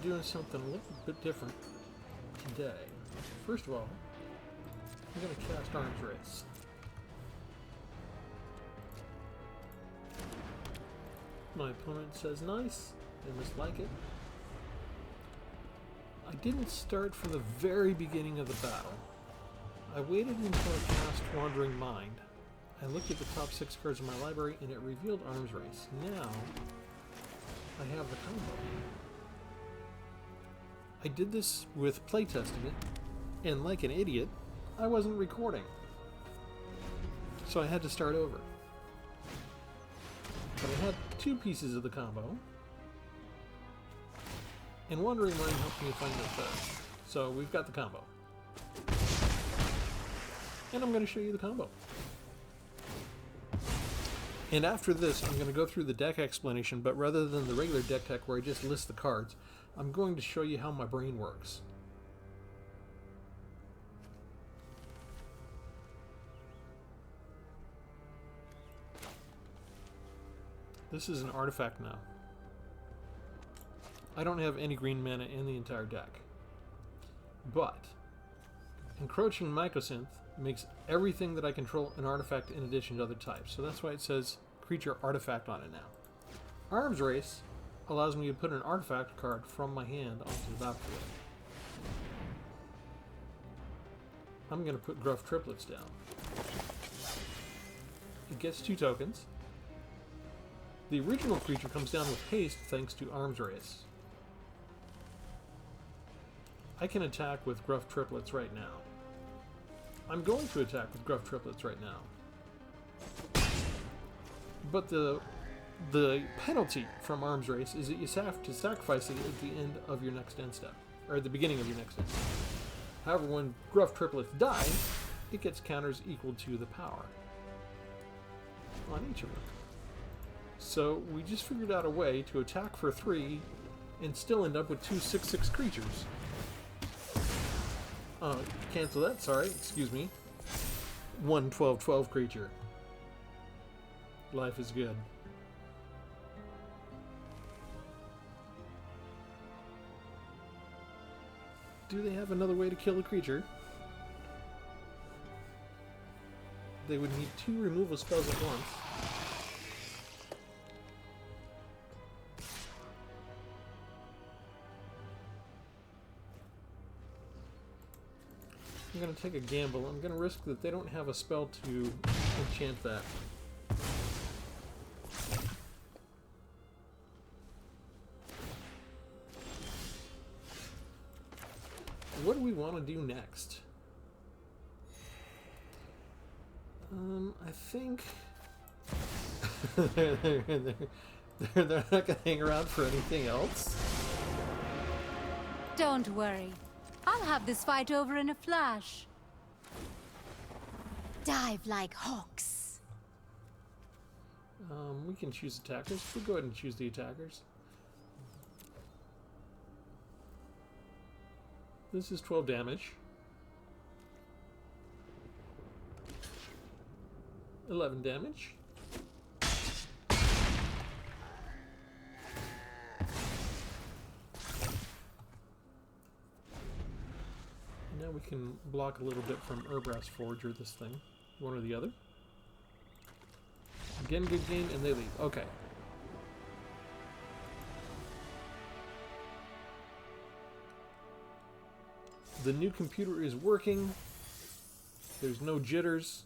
doing something a little bit different today. First of all, I'm going to cast Arms Race. My opponent says nice. They must like it. I didn't start from the very beginning of the battle. I waited until I cast Wandering Mind. I looked at the top 6 cards in my library and it revealed Arms Race. Now, I have the combo. I did this with playtesting it, and like an idiot, I wasn't recording. So I had to start over. But I had 2 pieces of the combo, and Wandering Mind helped me find the third. So we've got the combo. And I'm going to show you the combo. And after this, I'm going to go through the deck explanation, but rather than the regular deck tech where I just list the cards, I'm going to show you how my brain works. This is an artifact now. I don't have any green mana in the entire deck. But Encroaching Mycosynth makes everything that I control an artifact in addition to other types. So that's why it says creature artifact on it now. Arms Race allows me to put an artifact card from my hand onto the battlefield. I'm going to put Gruff Triplets down. It gets 2 tokens. The original creature comes down with haste thanks to Arms Race. I can attack with Gruff Triplets right now. I'm going to attack with Gruff Triplets right now. But the penalty from Arms Race is that you have to sacrifice it at the end of your next end step. Or at the beginning of your next end step. However, when Gruff Triplets dies, it gets counters equal to the power on each of them. So we just figured out a way to attack for 3 and still end up with 2 6/6 creatures. Cancel that, sorry, excuse me. 1 12/12 creature. Life is good. Do they have another way to kill a creature? They would need 2 removal spells at once. I'm going to take a gamble. I'm going to risk that they don't have a spell to enchant that. What do we want to do next? I think they're not going to hang around for anything else. Don't worry. I'll have this fight over in a flash. Dive like hawks. We can choose attackers. We'll go ahead and choose the attackers. This is 12 damage. 11 damage. Now we can block a little bit from Urbrass Forge or this thing. One or the other. Again, good game, and they leave. Okay. The new computer is working. There's no jitters.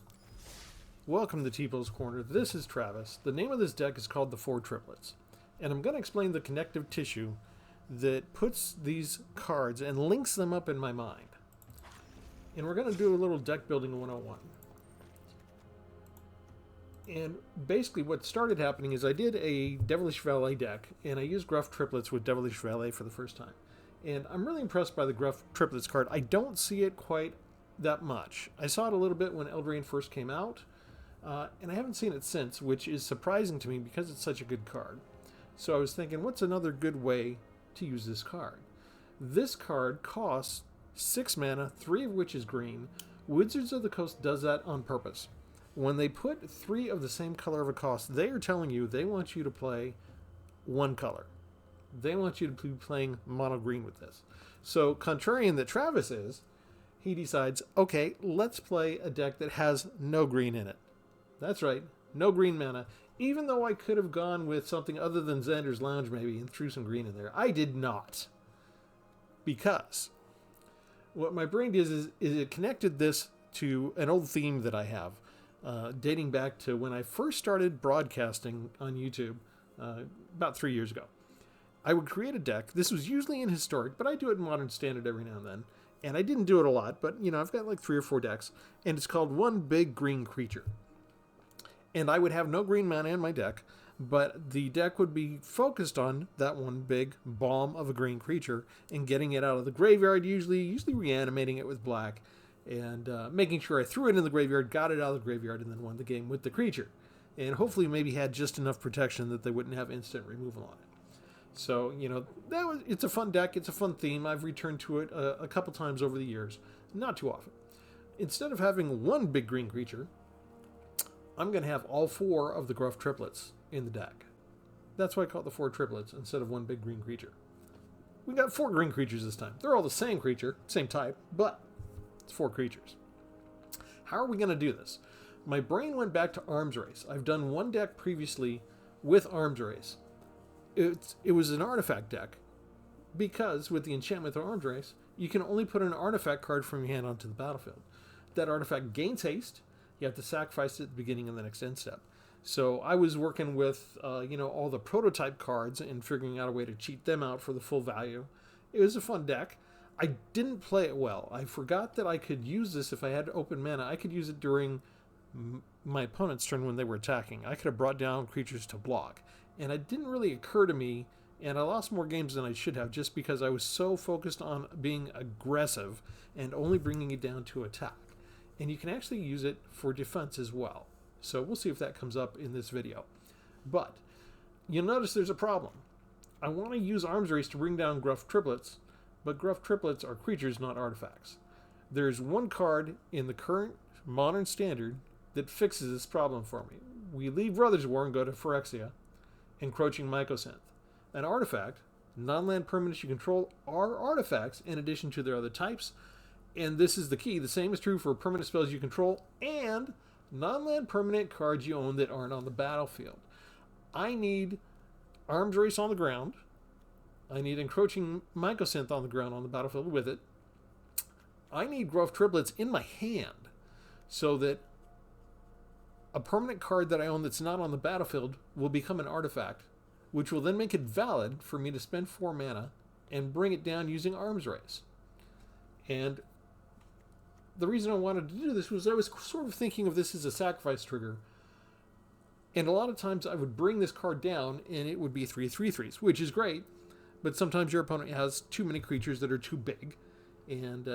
Welcome to Tpull's Corner. This is Travis. The name of this deck is called the 4 Triplets. And I'm going to explain the connective tissue that puts these cards and links them up in my mind. And we're going to do a little deck building 101. And basically what started happening is I did a Devilish Valet deck, and I used Gruff Triplets with Devilish Valet for the first time. And I'm really impressed by the Gruff Triplets card. I don't see it quite that much. I saw it a little bit when Eldraine first came out, and I haven't seen it since, which is surprising to me because it's such a good card. So I was thinking, what's another good way to use this card? This card costs 6 mana, 3 of which is green. Wizards of the Coast does that on purpose. When they put 3 of the same color of a cost, they are telling you they want you to play 1 color. They want you to be playing mono green with this. So, contrarian that Travis is, he decides, okay, let's play a deck that has no green in it. That's right, no green mana. Even though I could have gone with something other than Xander's Lounge maybe and threw some green in there, I did not. Because what my brain did is it connected this to an old theme that I have, dating back to when I first started broadcasting on YouTube about 3 years ago. I would create a deck. This was usually in Historic, but I do it in Modern Standard every now and then. And I didn't do it a lot, but, I've got like 3 or 4 decks, and it's called One Big Green Creature. And I would have no green mana in my deck, but the deck would be focused on that one big bomb of a green creature and getting it out of the graveyard, usually reanimating it with black, and making sure I threw it in the graveyard, got it out of the graveyard, and then won the game with the creature. And hopefully maybe had just enough protection that they wouldn't have instant removal on it. So, it's a fun deck, it's a fun theme. I've returned to it a couple times over the years, not too often. Instead of having one big green creature, I'm going to have all 4 of the Gruff Triplets in the deck. That's why I call it the 4 Triplets instead of one big green creature. We got 4 green creatures this time. They're all the same creature, same type, but it's 4 creatures. How are we going to do this? My brain went back to Arms Race. I've done one deck previously with Arms Race. It was an artifact deck because with the enchantment of Arms Race, you can only put an artifact card from your hand onto the battlefield. That artifact gains haste. You have to sacrifice it at the beginning of the next end step. So I was working with, all the prototype cards and figuring out a way to cheat them out for the full value. It was a fun deck. I didn't play it well. I forgot that I could use this if I had open mana. I could use it during my opponent's turn when they were attacking. I could have brought down creatures to block. And it didn't really occur to me, and I lost more games than I should have just because I was so focused on being aggressive and only bringing it down to attack. And you can actually use it for defense as well. So we'll see if that comes up in this video. But you'll notice there's a problem. I want to use Arms Race to bring down Gruff Triplets, but Gruff Triplets are creatures, not artifacts. There's one card in the current Modern Standard that fixes this problem for me. We leave Brothers War and go to Phyrexia, Encroaching Mycosynth. An artifact, non-land permanents you control are artifacts in addition to their other types. And this is the key. The same is true for permanent spells you control and non-land permanent cards you own that aren't on the battlefield. I need Arms Race on the ground. I need Encroaching Mycosynth on the ground on the battlefield with it. I need Gruff Triplets in my hand so that a permanent card that I own that's not on the battlefield will become an artifact, which will then make it valid for me to spend 4 mana and bring it down using Arms Race. And the reason I wanted to do this was I was sort of thinking of this as a sacrifice trigger. And a lot of times I would bring this card down and it would be 3/3/3s, which is great. But sometimes your opponent has too many creatures that are too big. And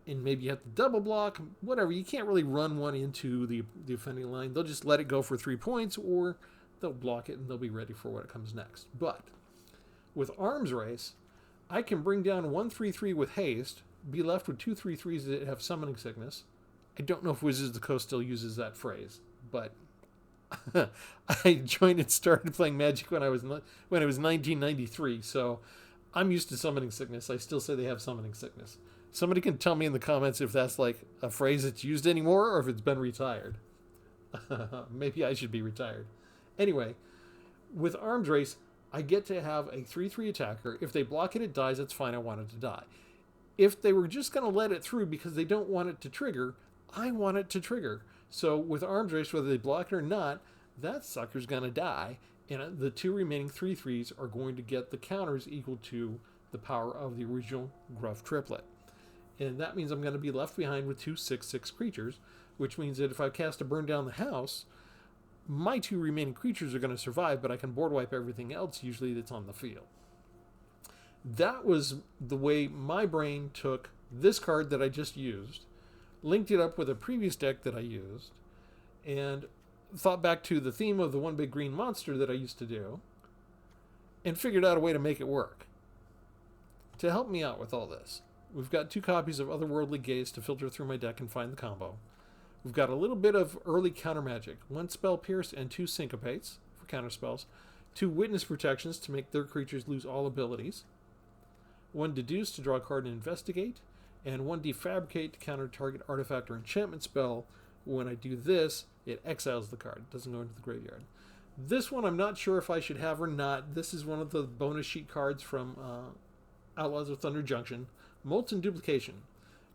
maybe you have to double block, whatever. You can't really run one into the offending line. They'll just let it go for 3 points, or they'll block it and they'll be ready for what comes next. But with Arms Race, I can bring down 1 3/3 with haste, be left with 2 3/3s that have Summoning Sickness. I don't know if Wizards of the Coast still uses that phrase, but I joined and started playing Magic when it was 1993, so I'm used to Summoning Sickness. I still say they have Summoning Sickness. Somebody can tell me in the comments if that's like a phrase that's used anymore or if it's been retired. Maybe I should be retired. Anyway, with Arms Race, I get to have a 3/3 attacker. If they block it, it dies. That's fine. I want it to die. If they were just going to let it through because they don't want it to trigger, I want it to trigger. So with Arms Race, whether they block it or not, that sucker's going to die. And the 2 remaining 3/3s are going to get the counters equal to the power of the original Gruff Triplet. And that means I'm going to be left behind with 2 6/6 creatures, which means that if I cast a Burn Down the House, my 2 remaining creatures are going to survive, but I can board wipe everything else usually that's on the field. That was the way my brain took this card that I just used, linked it up with a previous deck that I used, and thought back to the theme of the One Big Green Monster that I used to do, and figured out a way to make it work. To help me out with all this, we've got 2 copies of Otherworldly Gaze to filter through my deck and find the combo. We've got a little bit of early counter magic, 1 Spell Pierce and 2 Syncopates for counter spells, 2 witness protections to make their creatures lose all abilities, 1 deduce to draw a card and investigate, and 1 defabricate to counter target artifact or enchantment spell. When I do this, it exiles the card. It doesn't go into the graveyard. This one I'm not sure if I should have or not. This is one of the bonus sheet cards from Outlaws of Thunder Junction. Molten Duplication.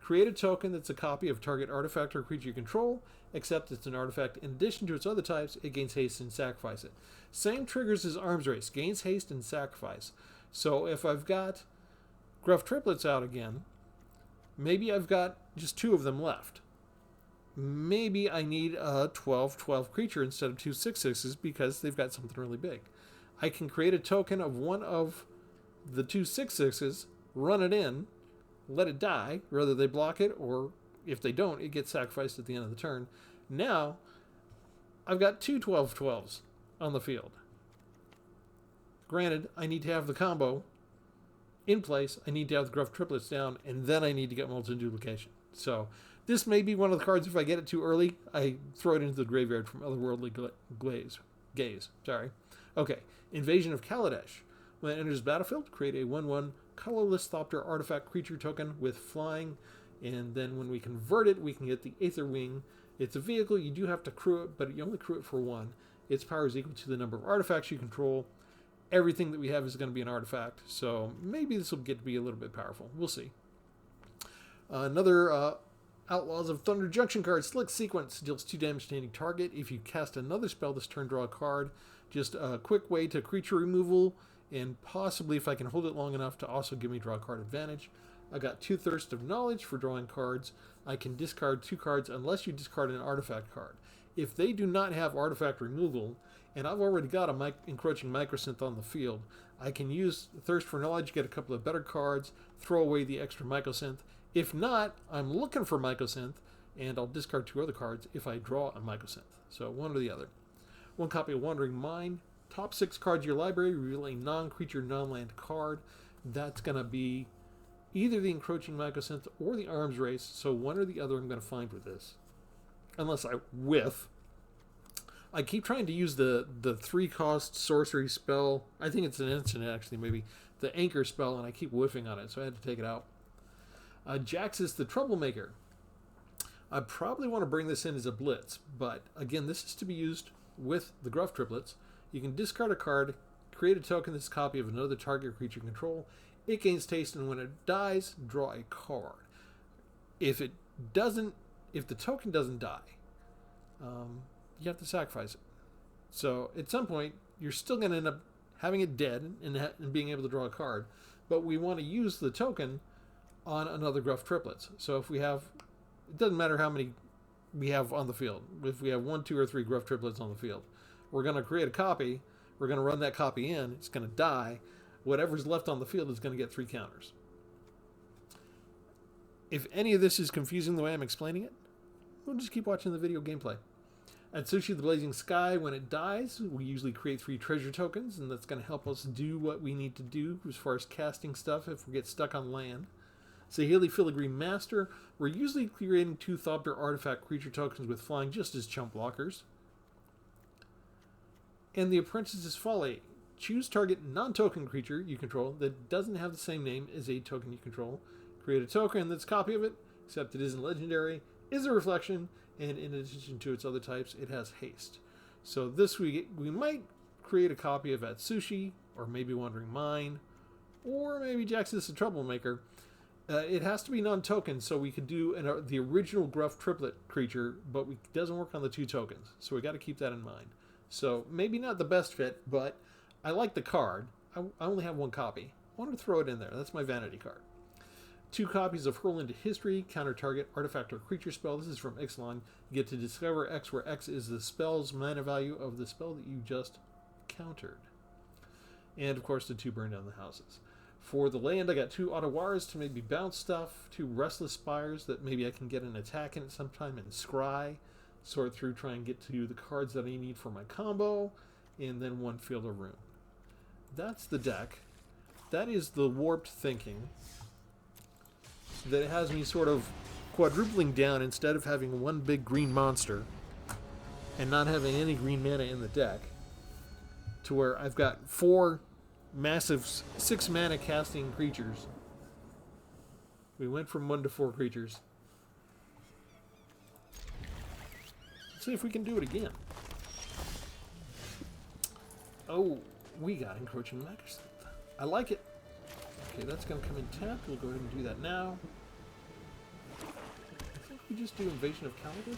Create a token that's a copy of target artifact or creature you control, except it's an artifact. In addition to its other types, it gains haste and sacrifice it. Same triggers as Arms Race. Gains haste and sacrifice. So if I've got Gruff Triplets out again, maybe I've got just 2 of them left. Maybe I need a 12/12 creature instead of 2 6/6s because they've got something really big. I can create a token of one of the 2 6/6s, run it in, let it die, whether they block it or if they don't, it gets sacrificed at the end of the turn. Now, I've got 2 12/12s on the field. Granted, I need to have the combo in place, I need to have the Gruff Triplets down, and then I need to get Molten Duplication. So, this may be one of the cards, if I get it too early, I throw it into the graveyard from Otherworldly Gaze. Okay, Invasion of Kaladesh. When it enters the battlefield, create a 1/1 colorless Thopter artifact creature token with flying, and then when we convert it, we can get the Aether Wing. It's a vehicle, you do have to crew it, but you only crew it for 1. Its power is equal to the number of artifacts you control. Everything that we have is going to be an artifact, so maybe this will get to be a little bit powerful. We'll see. Another Outlaws of Thunder Junction card, Slick Sequence, deals 2 damage to any target. If you cast another spell this turn, draw a card. Just a quick way to creature removal, and possibly, if I can hold it long enough, to also give me draw card advantage. I got 2 Thirst of Knowledge for drawing cards. I can discard 2 cards unless you discard an artifact card. If they do not have artifact removal, and I've already got a encroaching microsynth on the field, I can use Thirst for Knowledge, get a couple of better cards, throw away the extra microsynth. If not, I'm looking for microsynth, and I'll discard 2 other cards if I draw a microsynth. So one or the other. 1 copy of Wandering Mind. Top 6 cards of your library, reveal a non-creature, non-land card. That's going to be either the Encroaching Microsynth or the Arms Race, so one or the other I'm going to find with this. Unless I whiff. I keep trying to use the 3-cost sorcery spell. I think it's an instant, actually, maybe. The Anchor spell, and I keep whiffing on it, so I had to take it out. Jankiest the Troublemaker. I probably want to bring this in as a blitz, but again, this is to be used with the Gruff Triplets. You can discard a card, create a token that's a copy of another target creature control. It gains haste, and when it dies, draw a card. If the token doesn't die, you have to sacrifice it. So at some point, you're still going to end up having it dead and being able to draw a card. But we want to use the token on another Gruff Triplets. So if we have, it doesn't matter how many we have on the field. If we have 1, 2, or 3 Gruff Triplets on the field, we're going to create a copy. We're going to run that copy in. It's going to die. Whatever's left on the field is going to get 3 counters. If any of this is confusing the way I'm explaining it, we'll just keep watching the video gameplay. At Sushi the Blazing Sky, when it dies, we usually create 3 treasure tokens, and that's going to help us do what we need to do as far as casting stuff if we get stuck on land. Sahili Filigree Master, we're usually creating 2 Thopter artifact creature tokens with flying just as chump blockers. And the Apprentice's Folly. Choose target non-token creature you control that doesn't have the same name as a token you control. Create a token that's a copy of it, except it isn't legendary, is a reflection, and in addition to its other types, it has haste. So this we might create a copy of Atsushi, or maybe Wandering Mind, or maybe Jaxus the Troublemaker. It has to be non-token, so we could do the original Gruff Triplet creature, but it doesn't work on the 2 tokens. So we got to keep that in mind. So maybe not the best fit, but I like the card. I only have 1 copy. I wanted to throw it in there. That's my vanity card. 2 copies of Hurl into History, counter target artifact or creature spell. This is from Ixalan. You get to discover X, where X is the spell's mana value of the spell that you just countered. And of course, the 2 burn down the houses. For the land, I got 2 Ottawaras to maybe bounce stuff, 2 Restless Spires that maybe I can get an attack in at some time, and Scry, sort through, try and get to the cards that I need for my combo, and then 1 Field of Ruin. That's the deck. That is the warped thinking that has me sort of quadrupling down instead of having 1 big green monster and not having any green mana in the deck. to where I've got 4 massive 6 mana casting creatures. We went from 1 to 4 creatures. Let's see if we can do it again. Oh, we got encroaching microsynth. I like it. Okay, that's going to come in tapped. We'll go ahead and do that now. I think we just do Invasion of Kaladesh.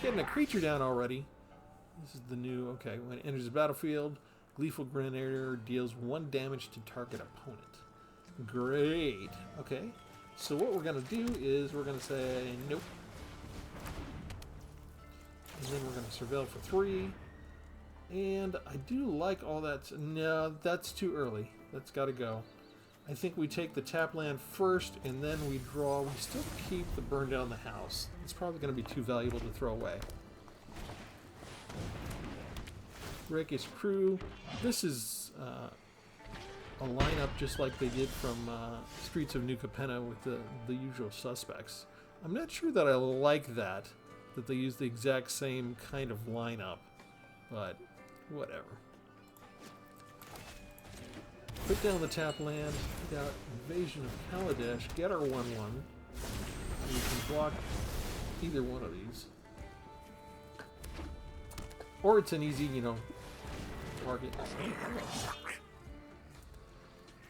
Getting a creature down already. This is the new... Okay, when it enters the battlefield, Gleeful Grenadier deals 1 damage to target opponent. Great. Okay, so what we're going to do is we're going to say nope. And then we're going to surveil for 3. And I do like all that. No, that's too early. That's got to go. I think we take the tap land first, and then we draw. We still keep the burn down the house. It's probably going to be too valuable to throw away. Rakish Crew. This is a lineup just like they did from Streets of New Capenna with the usual suspects. I'm not sure that I like that they use the exact same kind of lineup, but whatever. Put down the tap land, put out Invasion of Kaladesh, get our 1/1. We can block either one of these. Or it's an easy, you know, target.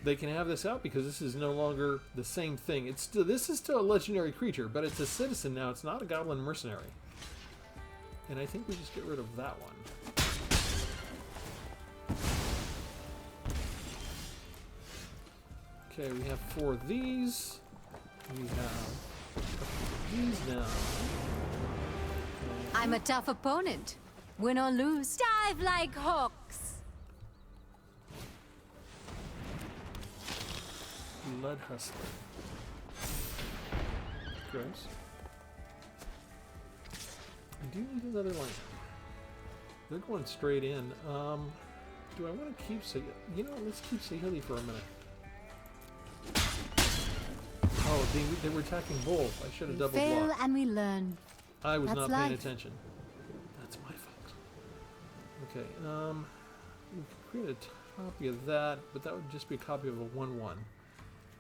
They can have this out because this is no longer the same thing. It's still, this is still a legendary creature, but it's a citizen now. It's not a goblin mercenary. And I think we just get rid of that one. Okay, we have 4 of these. We have these now. I'm a tough opponent. Win or lose, dive like hawks. Blood Hustler. Gross. I do need another line. They're going straight in. Do I want to keep Sahili? You know, let's keep Sahili for a minute. Oh, they were attacking both. I should have double Fail blocked. and we learn. I was That's not paying life. attention. That's my fault. Okay, we can create a copy of that, but that would just be a copy of a 1/1.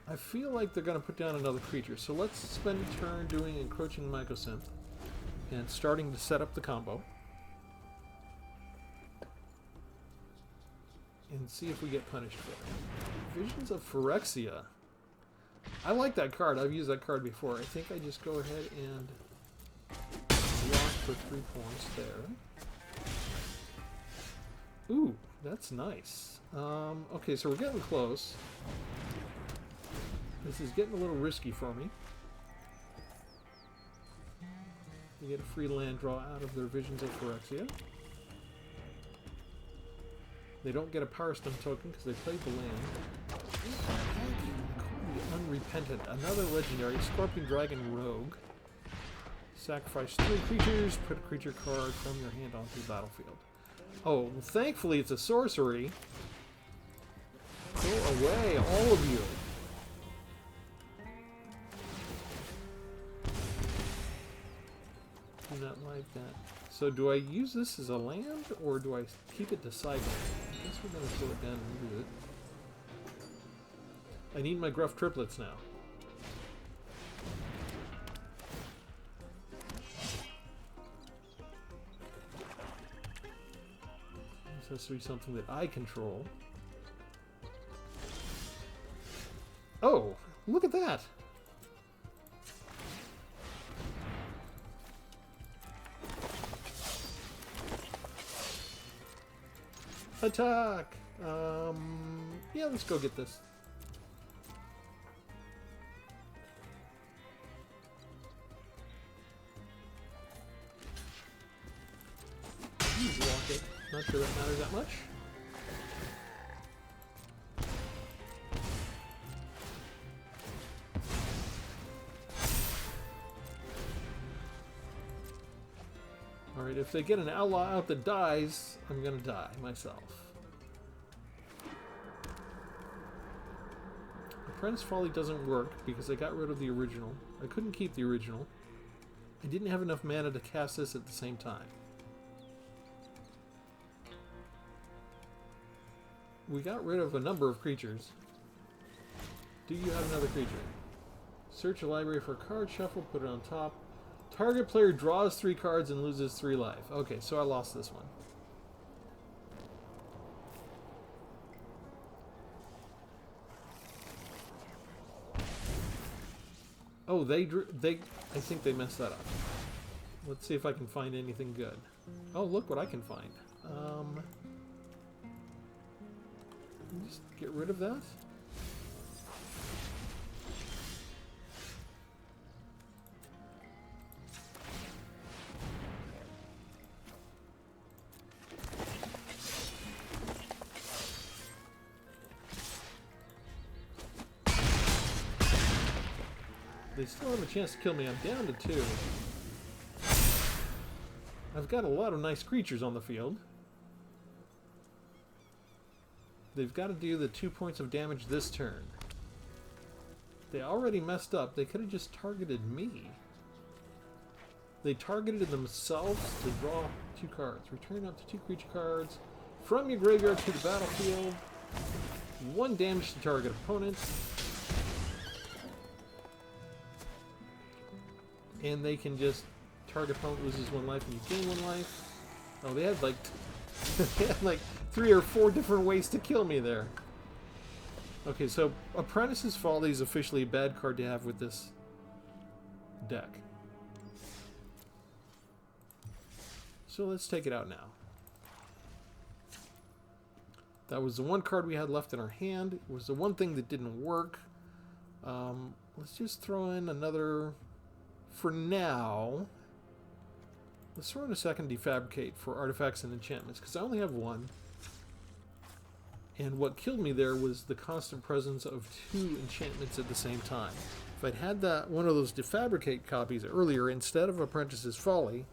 I feel like they're going to put down another creature, so let's spend a turn doing Encroaching Mycosynth and starting to set up the combo. And see if we get punished for it. Visions of Phyrexia. I like that card. I've used that card before. I think I just go ahead and block for 3 points there. Ooh, that's nice. Okay, so we're getting close. This is getting a little risky for me. They get a free land draw out of their Visions of Phyrexia. They don't get a Power Stone token because they played the land. Unrepentant, another legendary, Scorpion Dragon Rogue. Sacrifice 3 creatures, put a creature card from your hand onto the battlefield. Oh, well, thankfully it's a sorcery. Go away, all of you. Do not like that. So do I use this as a land, or do I keep it to cycle? I guess we're going to slow it down and do it. I need my Gruff Triplets now. This has to be something that I control. Oh, look at that! Attack! Yeah, let's go get this. Block it. Not sure that matters that much. Alright, if they get an outlaw out that dies, I'm gonna die myself. Apprentice Folly doesn't work because I got rid of the original. I couldn't keep the original. I didn't have enough mana to cast this at the same time. We got rid of a number of creatures. Do you have another creature? Search a library for a card, shuffle, put it on top. Target player draws 3 cards and loses 3 life. Okay, so I lost this one. Oh, I think they messed that up. Let's see if I can find anything good. Oh, look what I can find. Just get rid of that. They still have a chance to kill me. I'm down to 2. I've got a lot of nice creatures on the field. They've got to do the 2 points of damage this turn. They already messed up. They could have just targeted me. They targeted themselves to draw 2 cards. Return up to 2 creature cards from your graveyard to the battlefield. 1 damage to target opponent. And they can just target opponent loses 1 life and you gain 1 life. Oh, they had like they had like 3 or 4 different ways to kill me there. Okay, so Apprentice's Folly is officially a bad card to have with this deck. So let's take it out now. That was the 1 card we had left in our hand. It was the 1 thing that didn't work. Let's just throw in another... For now, let's throw in a second Defabricate for artifacts and enchantments, because I only have 1. And what killed me there was the constant presence of 2 enchantments at the same time. If I'd had that one of those Defabricate copies earlier instead of Apprentice's Folly,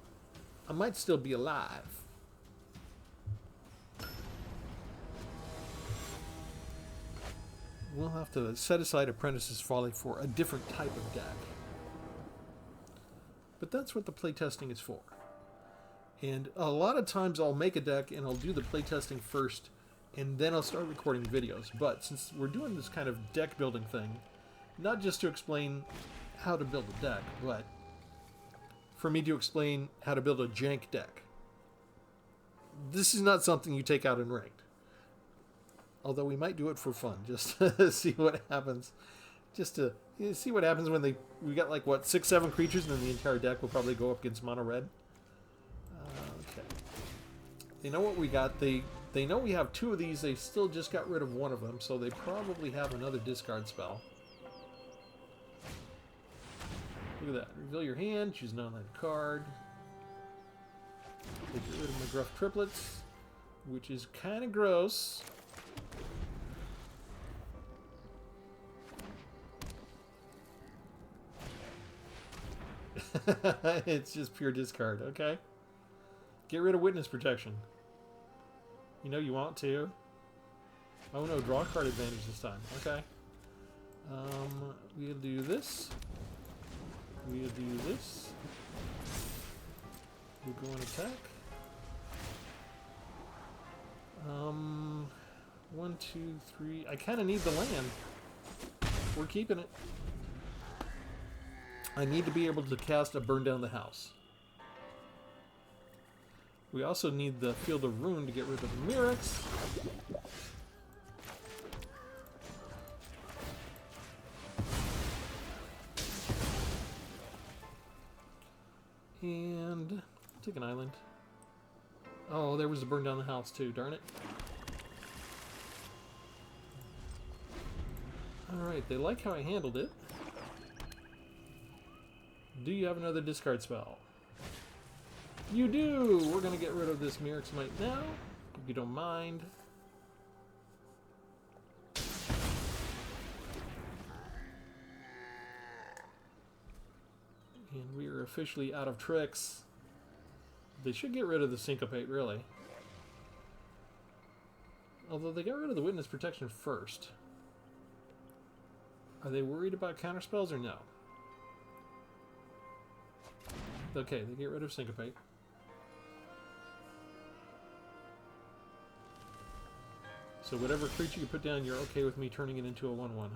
I might still be alive. We'll have to set aside Apprentice's Folly for a different type of deck. But that's what the playtesting is for. And a lot of times I'll make a deck and I'll do the playtesting first and then I'll start recording videos. But since we're doing this kind of deck building thing, not just to explain how to build a deck, but for me to explain how to build a jank deck. This is not something you take out in ranked. Although we might do it for fun, just to see what happens. Just to see what happens when we got like, what, 6, 7 creatures, and then the entire deck will probably go up against mono red. Okay. They know what we got. They know we have 2 of these. They still just got rid of 1 of them, so they probably have another discard spell. Look at that. Reveal your hand, choose an online card. They get rid of my Gruff Triplets, which is kind of gross. It's just pure discard, okay? Get rid of witness protection. You know you want to. Oh no, draw card advantage this time. Okay. We'll do this. We'll do this. We'll go and attack. 1, 2, 3. I kind of need the land. We're keeping it. I need to be able to cast a Burn Down the House. We also need the Field of Ruin to get rid of the Mirrex. And take an island. Oh, there was the Burn Down the House too, darn it. Alright, they like how I handled it. Do you have another discard spell? You do! We're going to get rid of this Mirrex Might now, if you don't mind. And we are officially out of tricks. They should get rid of the Syncopate, really. Although they got rid of the Witness Protection first. Are they worried about counterspells or no? Okay, they get rid of Syncopate. So whatever creature you put down, you're okay with me turning it into a 1/1,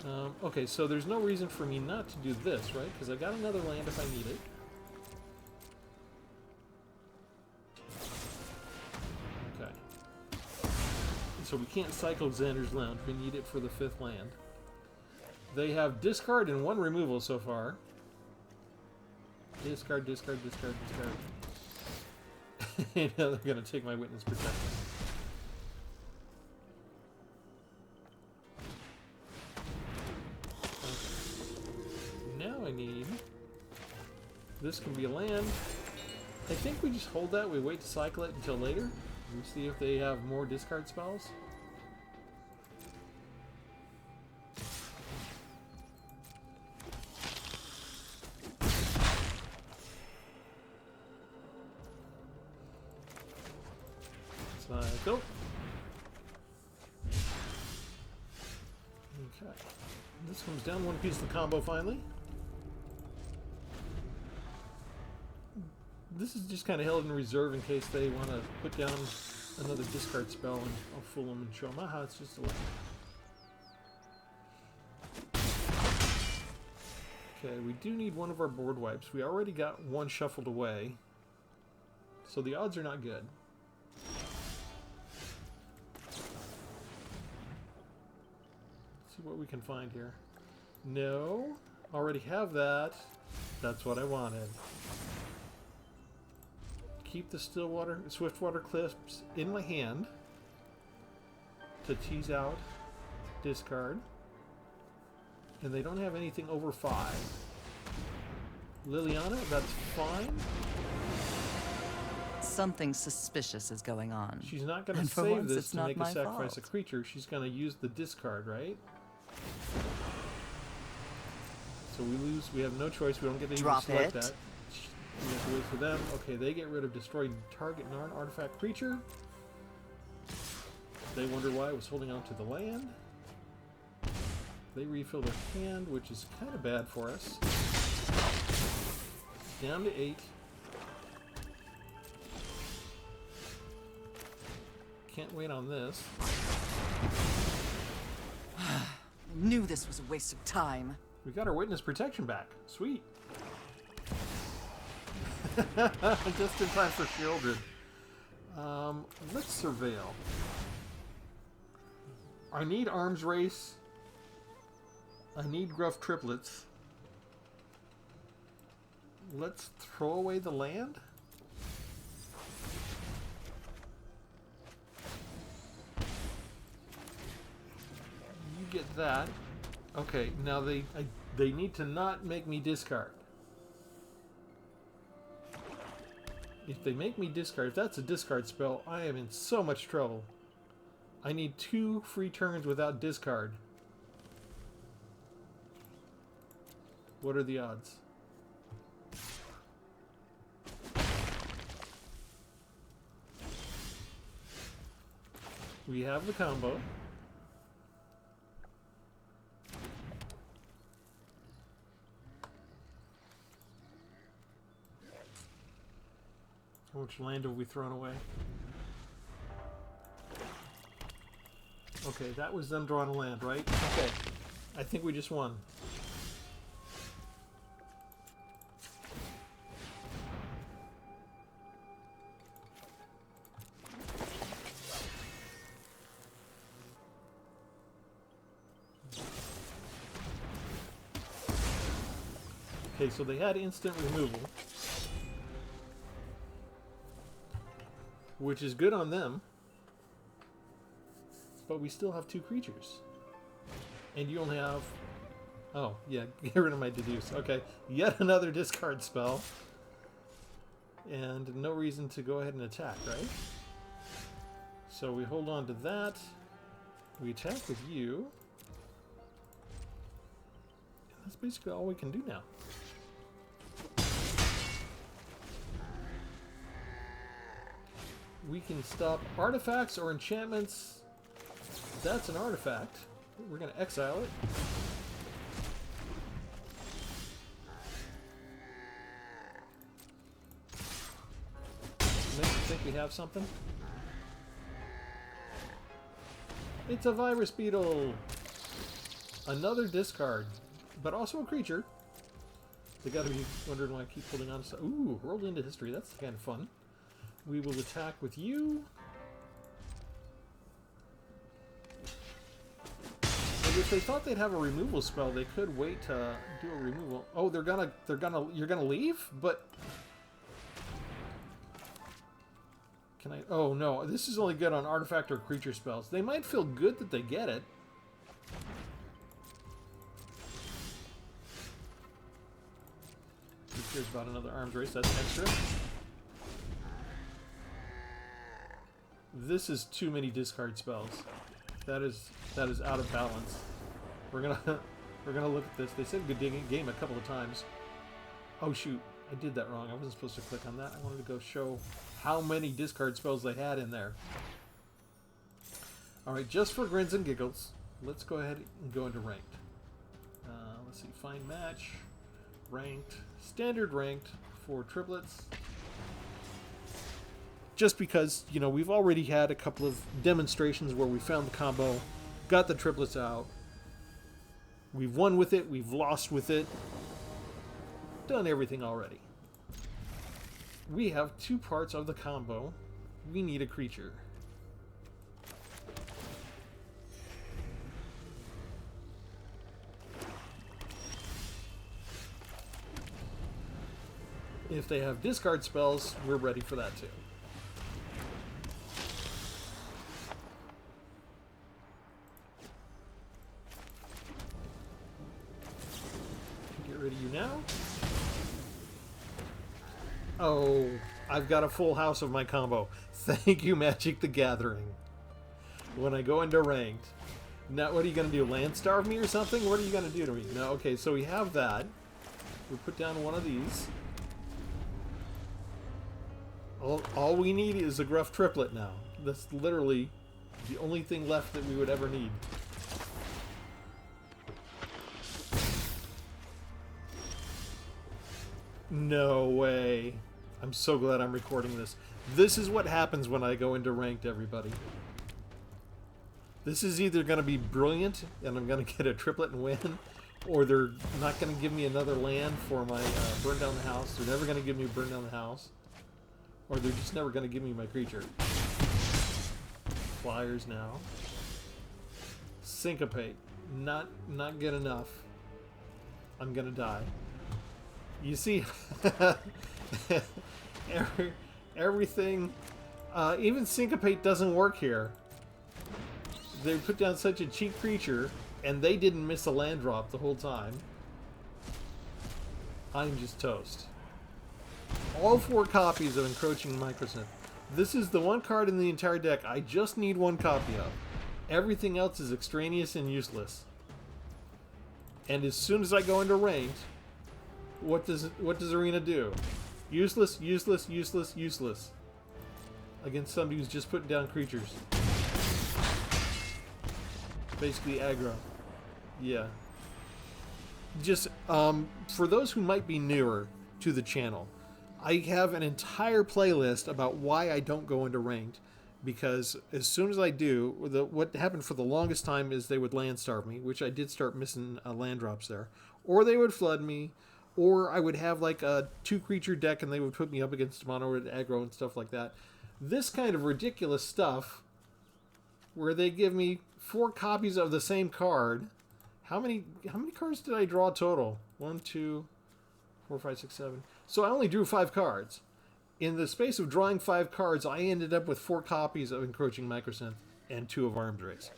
huh? Okay, so there's no reason for me not to do this, right? Because I got another land if I need it. Okay. So we can't cycle Xander's Lounge. We need it for the 5th land. They have discard and 1 removal so far. Discard, discard, discard, discard. And now they're going to take my Witness Protection. I need. This can be a land. I think we just hold that. We wait to cycle it until later. We see if they have more discard spells. Cycle. Okay. This comes down 1 piece of the combo finally. This is just kind of held in reserve in case they want to put down another discard spell, and I'll fool them and show them, aha, it's just a land. Okay, we do need one of our board wipes. We already got 1 shuffled away, so the odds are not good. Let's see what we can find here. No, already have that. That's what I wanted. Keep the Swiftwater Cliffs in my hand to tease out discard. And they don't have anything over 5. Liliana, that's fine. Something suspicious is going on. She's not going to save this to make a sacrifice a creature. She's going to use the discard, right? So we lose. We have no choice. We don't get to even select that. We have to wait for them. Okay, they get rid of destroy target non-artifact creature. They wonder why I was holding on to the land. They refill their hand, which is kind of bad for us. Down to 8. Can't wait on this. Knew this was a waste of time. We got our Witness Protection back. Sweet. Just in time for Shieldred. Let's surveil. I need Arms Race. I need Gruff Triplets. Let's throw away the land. You get that. Okay, now they need to not make me discard. If they make me discard, if that's a discard spell, I am in so much trouble. I need 2 free turns without discard. What are the odds? We have the combo. How much land have we thrown away? Okay, that was them drawing a land, right? Okay, I think we just won. Okay, so they had instant removal, which is good on them, but we still have 2 creatures. And you only have... Oh, yeah, get rid of my deduce. Okay, yet another discard spell. And no reason to go ahead and attack, right? So we hold on to that. We attack with you. And that's basically all we can do now. We can stop artifacts or enchantments. That's an artifact. We're going to exile it. Makes me think we have something. It's a virus beetle. Another discard, but also a creature. They gotta be wondering why I keep holding on to... Ooh, rolled into history. That's kind of fun. We will attack with you. And if they thought they'd have a removal spell, they could wait to do a removal. Oh, you're gonna leave? But... Can I... Oh, no. This is only good on artifact or creature spells. They might feel good that they get it. Who cares about another arms race? That's extra. This is too many discard spells. That is out of balance. We're gonna look at this. They said good game a couple of times. Oh shoot, I did that wrong. I wasn't supposed to click on that. I wanted to go show how many discard spells they had in there. All right, just for grins and giggles, let's go ahead and go into ranked. Let's see, find match, ranked, standard ranked for triplets. Just because, you know, we've already had a couple of demonstrations where we found the combo, got the triplets out. We've won with it, we've lost with it. Done everything already. We have 2 parts of the combo. We need a creature. If they have discard spells, we're ready for that too. Get rid of you now. Oh, I've got a full house of my combo. Thank you, Magic the Gathering. When I go into ranked. Now, what are you going to do? Land starve me or something? What are you going to do to me? No, okay, so we have that. We put down one of these. All we need is a Gruff Triplet now. That's literally the only thing left that we would ever need. No way. I'm so glad I'm recording this. This is what happens when I go into ranked, everybody. This is either going to be brilliant, and I'm going to get a triplet and win, or they're not going to give me another land for my burn down the house. They're never going to give me burn down the house. Or they're just never going to give me my creature. Flyers now. Syncopate. Not good enough. I'm going to die. You see, everything, even Syncopate doesn't work here. They put down such a cheap creature, and they didn't miss a land drop the whole time. I'm just toast. All 4 copies of Encroaching Microsynth. This is the one card in the entire deck I just need 1 copy of. Everything else is extraneous and useless. And as soon as I go into ranked, what does Arena do? Useless, useless, useless, useless. Against somebody who's just putting down creatures. Basically aggro. Yeah. Just, for those who might be newer to the channel, I have an entire playlist about why I don't go into ranked, because as soon as I do, what happened for the longest time is they would land starve me, which I did start missing land drops there, or they would flood me, or I would have like a 2 creature deck and they would put me up against mono red aggro and stuff like that. This kind of ridiculous stuff, where they give me 4 copies of the same card. How many cards did I draw total? 1, 2, 4, 5, 6, 7. So I only drew 5 cards. In the space of drawing 5 cards, I ended up with 4 copies of Encroaching Microsynth and 2 of Arms Race.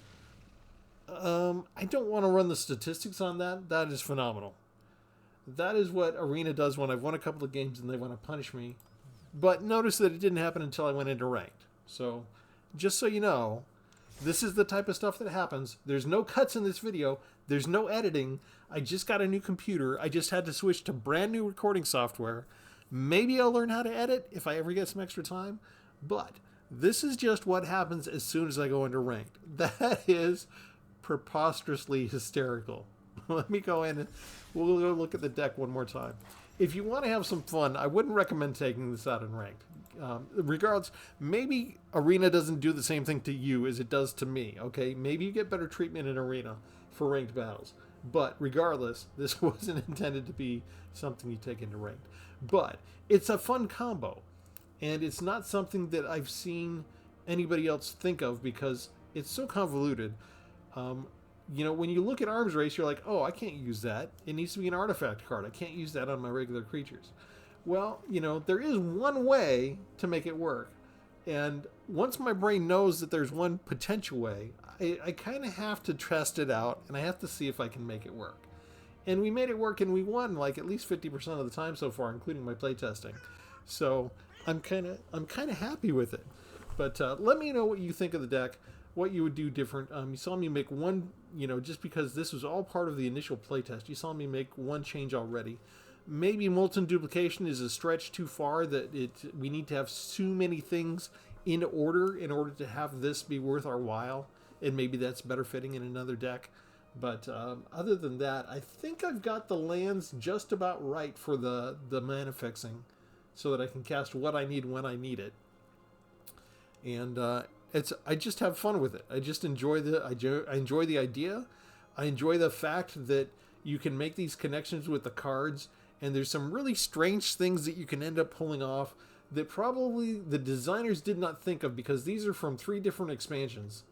I don't want to run the statistics on that. That is phenomenal. That is what Arena does when I've won a couple of games and they want to punish me. But notice that it didn't happen until I went into ranked. So, just so you know, this is the type of stuff that happens. There's no cuts in this video. There's no editing. I just got a new computer. I just had to switch to brand new recording software. Maybe I'll learn how to edit if I ever get some extra time. But this is just what happens as soon as I go into ranked. That is preposterously hysterical. Let me go in and we'll go look at the deck one more time. If you want to have some fun, I wouldn't recommend taking this out in ranked. Regardless, maybe Arena doesn't do the same thing to you as it does to me, okay? Maybe you get better treatment in Arena for ranked battles. But regardless, this wasn't intended to be something you take into ranked. But it's a fun combo. And it's not something that I've seen anybody else think of because it's so convoluted. You know, when you look at Arms Race, you're like, oh, I can't use that. It needs to be an artifact card. I can't use that on my regular creatures. Well, you know, there is one way to make it work. And once my brain knows that there's one potential way, I kind of have to test it out, and I have to see if I can make it work. And we made it work, and we won like at least 50% of the time so far, including my playtesting. So I'm kind of happy with it. But let me know what you think of the deck, what you would do different. You saw me make one, you know, just because this was all part of the initial playtest, you saw me make one change already. Maybe Molten Duplication is a stretch too far, that we need to have too many things in order to have this be worth our while, and maybe that's better fitting in another deck. But other than that, I think I've got the lands just about right for the mana fixing, so that I can cast what I need when I need it. And I just have fun with it. I just enjoy I enjoy the idea. I enjoy the fact that you can make these connections with the cards, and there's some really strange things that you can end up pulling off that probably the designers did not think of, because these are from 3 different expansions.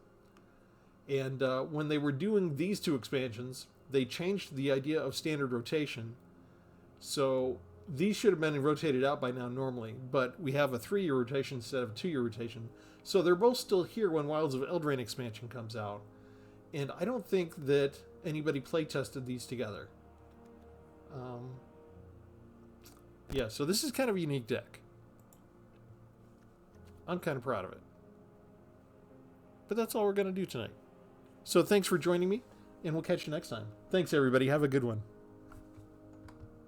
And when they were doing these 2 expansions, they changed the idea of standard rotation. So these should have been rotated out by now normally, but we have a 3-year rotation instead of a 2-year rotation. So they're both still here when Wilds of Eldraine expansion comes out. And I don't think that anybody play-tested these together. Yeah, so this is kind of a unique deck. I'm kind of proud of it. But that's all we're going to do tonight. So thanks for joining me, and we'll catch you next time. Thanks, everybody. Have a good one.